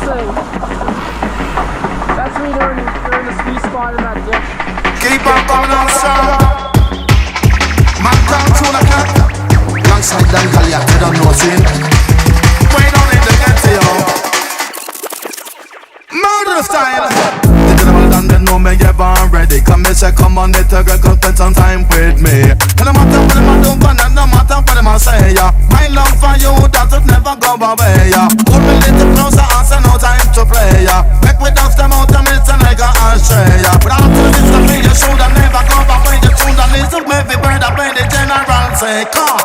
thing. That's me during the sweet spot in that dip. Keep on coming on strong. Man down to the cat. Alongside Dan Kayaking, you don't know sin. Way down in the ghetto, yo. Murder style. The general done they know me ever ready. Come me say come on, little girl, come spend some time with me. And no matter what them a do, and no matter what them a say, yeah. My love for you, that would never go away, yeah. Hold me little closer, and say no time to play, yeah. Make we dust them out, and it's like a ashtray, yeah. But after this, the thing you should have never go back when you tune the list of every bird I play the general say, come.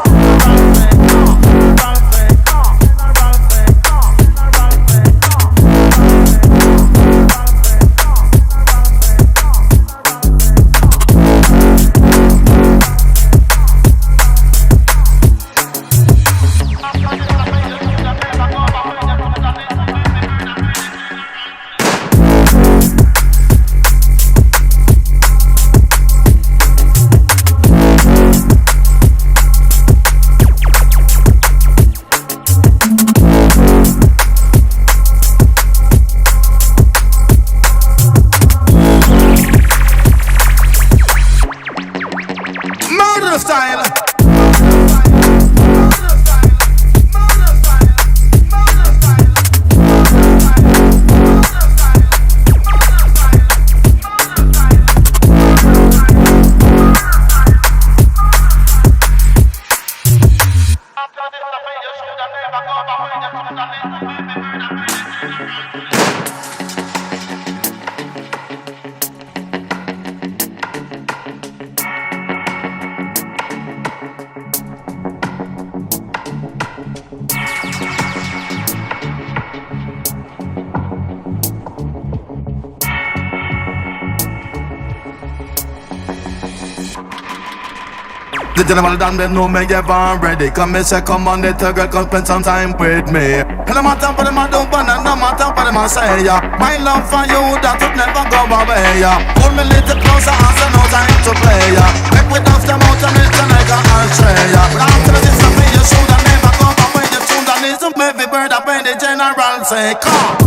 The general done they know me ever ready. Come me say come on, little girl, come spend some time with me. And no matter what them a do, and no matter what them a say, yeah. My love for you, that would never go away, yeah. Hold me little closer, and say no time to play, yeah. Make we dust them out, and it's like a ashtray, yeah. But after this, I feel you should have never go back when you tune the list of every bird I play the general say, come.